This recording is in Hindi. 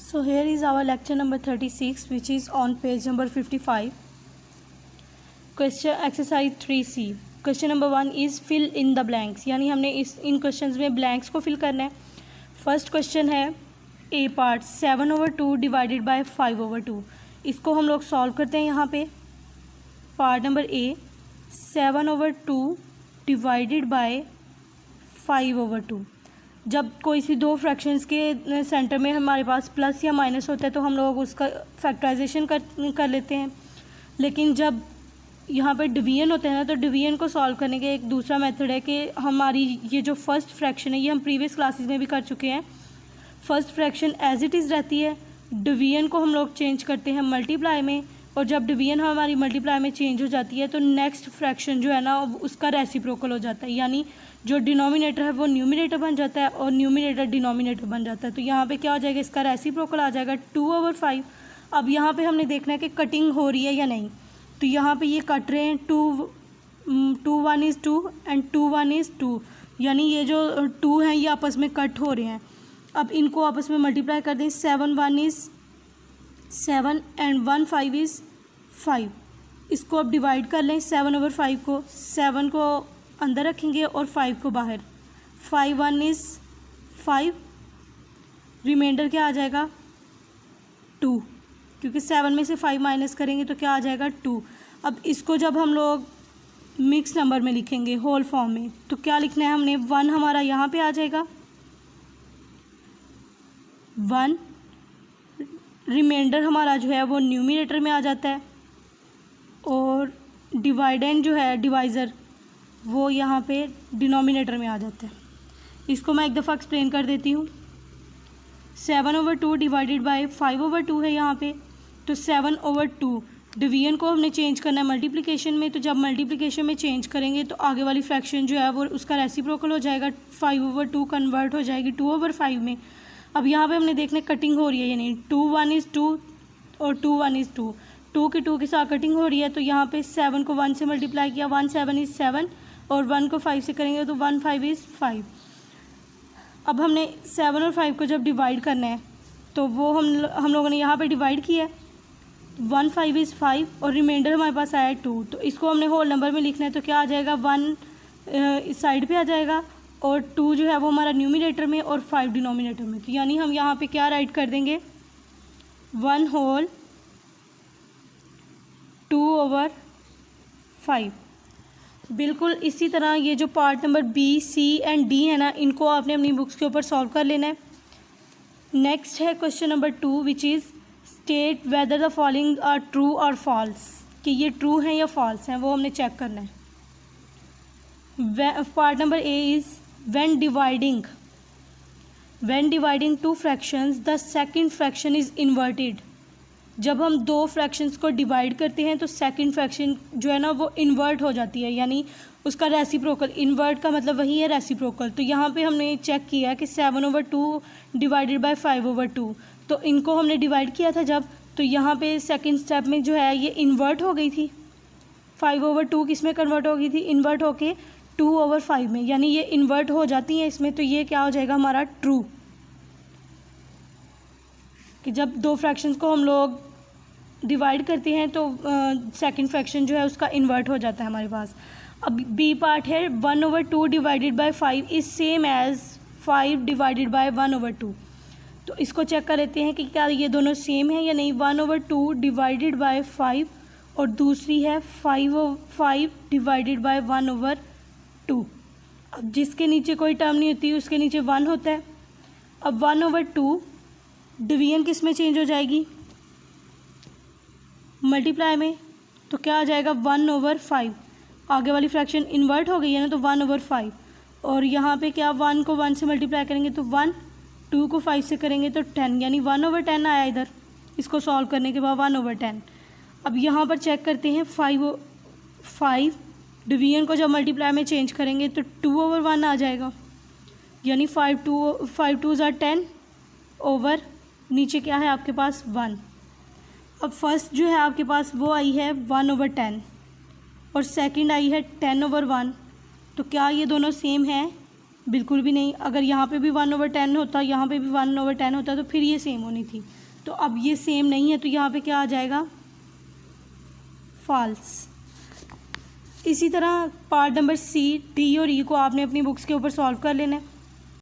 So here is our lecture number 36, which is on page number 55. Question exercise 3C. Question number 1 is fill in the blanks. यानी हमने इन क्वेश्चंस में ब्लैंक्स को फिल करना है. फर्स्ट क्वेश्चन है ए पार्ट 7/2 डिवाइडेड बाय 5/2. इसको हम लोग सॉल्व करते हैं. यहाँ पे part number A 7/2 divided by 5/2. जब कोई सी दो फ्रैक्शंस के सेंटर में हमारे पास प्लस या माइनस होता है तो हम लोग उसका फैक्टराइजेशन कर लेते हैं. लेकिन जब यहाँ पर डिवीजन होते हैं ना, तो डिवीजन को सॉल्व करने के एक दूसरा मेथड है कि हमारी ये जो फर्स्ट फ्रैक्शन है, ये हम प्रीवियस क्लासेस में भी कर चुके हैं. First fraction as it is रहती है, डिवीजन को हम लोग चेंज करते हैं मल्टीप्लाई में, और जब डिवीजन हमारी मल्टीप्लाई में चेंज हो जाती है तो नेक्स्ट फ्रैक्शन जो है ना उसका रेसिप्रोकल हो जाता है. यानी जो डिनोमिनेटर है वो न्यूमिनेटर बन जाता है और न्यूमिनेटर डिनोमिनेटर बन जाता है. तो यहाँ पे क्या हो जाएगा, इसका रेसिप्रोकल आ जाएगा 2/5. अब यहाँ पे हमने देखना है कि कटिंग हो रही है या नहीं. तो यहाँ पे ये कट रहे हैं 2 1 is 2 एंड 2 1 is 2. यानी ये जो 2 हैं ये आपस में कट हो रहे हैं. अब इनको आपस में मल्टीप्लाई कर दें. 7 1 is 7 एंड 1 5 is 5. इसको अब डिवाइड कर लें. 7/5 को 7 को अंदर रखेंगे और 5 को बाहर. 5 1 is 5. रिमाइंडर क्या आ जाएगा 2, क्योंकि 7 में से 5 माइनस करेंगे तो क्या आ जाएगा 2. अब इसको जब हम लोग मिक्स नंबर में लिखेंगे होल फॉर्म में, तो क्या लिखना है हमने, 1 हमारा यहाँ पे आ जाएगा 1. रिमाइंडर हमारा जो है वो न्यूमिनेटर में आ जाता है और डिवाइडेंड जो है डिवाइज़र वो यहाँ पे डिनोमिनेटर में आ जाता है. इसको मैं एक दफ़ा एक्सप्लेन कर देती हूँ. 7/2 डिवाइडेड बाय 5/2 है यहाँ पे. तो 7/2 डिवीजन को हमने चेंज करना है मल्टीप्लिकेशन में. तो जब मल्टीप्लिकेशन में चेंज करेंगे तो आगे वाली फ्रैक्शन जो है वो उसका रेसिप्रोकल हो जाएगा. 5/2 कन्वर्ट हो जाएगी 2/5 में. अब यहाँ पे हमने देखना कटिंग हो रही है या नहीं. 2 1 is 2 और 2 1 is 2. 2 के साथ कटिंग हो रही है. तो यहाँ पे 7 को 1 से मल्टीप्लाई किया, 1 7 is 7, और 1 को 5 से करेंगे तो 1 5 is 5. अब हमने 7 और 5 को जब डिवाइड करना है तो वो हम लोगों ने यहाँ पे डिवाइड किया है. 1 5 is 5 और रिमाइंडर हमारे पास आया 2. तो इसको हमने होल नंबर में लिखना है. तो क्या आ जाएगा, 1 इस साइड पे आ जाएगा और 2 जो है वो हमारा न्यूमिनेटर में और 5 डिनोमिनेटर में. तो यानी हम यहाँ पे क्या राइट कर देंगे, 1 होल 2/5. बिल्कुल इसी तरह ये जो part number B C and D है ना, इनको आपने अपनी बुक्स के ऊपर सॉल्व कर लेना है. नेक्स्ट है question number 2, which is state whether the following are true और फॉल्स. कि ये ट्रू हैं या फॉल्स हैं वो हमने चेक करना है. Part number A is when dividing two fractions the second fraction is inverted. जब हम दो फ्रैक्शंस को डिवाइड करते हैं तो सेकंड फ्रैक्शन जो है ना वो इन्वर्ट हो जाती है. यानी उसका रेसिप्रोकल, इन्वर्ट का मतलब वही है रेसिप्रोकल. तो यहाँ पे हमने चेक किया कि 7/2 डिवाइडेड बाय 5/2. तो इनको हमने डिवाइड किया था जब, तो यहाँ पे सेकंड स्टेप में जो है ये इन्वर्ट हो गई थी. 5/2 किस में कन्वर्ट हो गई थी, इन्वर्ट होके 2/5 में. यानी ये इन्वर्ट हो जाती हैं इसमें. तो ये क्या हो जाएगा हमारा ट्रू, कि जब दो फ्रैक्शंस को हम लोग डिवाइड करते हैं तो सेकंड फ्रैक्शन जो है उसका इन्वर्ट हो जाता है हमारे पास. अब बी पार्ट है 1/2 divided by 5 is same as 5 divided by 1/2. तो इसको चेक कर लेते हैं कि क्या ये दोनों सेम है या नहीं. 1/2 डिवाइडेड बाय 5 और दूसरी है 5 डिवाइडेड बाय 1/2. अब जिसके नीचे कोई टर्म नहीं होती उसके नीचे 1 होता है. अब 1/2 डिवीजन किस में चेंज हो जाएगी, मल्टीप्लाई में. तो क्या आ जाएगा 1/5. आगे वाली फ्रैक्शन इन्वर्ट हो गई है ना, तो 1/5. और यहाँ पे क्या, 1 को 1 से मल्टीप्लाई करेंगे तो 1, 2 को 5 से करेंगे तो 10, यानी 1/10 आया इधर. इसको सॉल्व करने के बाद 1/10. अब यहाँ पर चेक करते हैं 5 डिवीजन को जब मल्टीप्लाई में चेंज करेंगे तो 2/1 आ जाएगा. यानी 5 2s are 10 ओवर नीचे क्या है आपके पास 1. अब फर्स्ट जो है आपके पास वो आई है 1/10 और सेकंड आई है 10/1. तो क्या ये दोनों सेम हैं, बिल्कुल भी नहीं। अगर यहाँ पे भी 1/10 होता, यहाँ पे भी 1/10 होता, तो फिर ये सेम होनी थी। तो अब ये सेम नहीं है, तो यहाँ पे क्या आ जाएगा, फॉल्स। इसी तरह पार्ट नंबर सी, डी और ई को आपने अपनी बुक्स के ऊपर सॉल्व कर लेना है।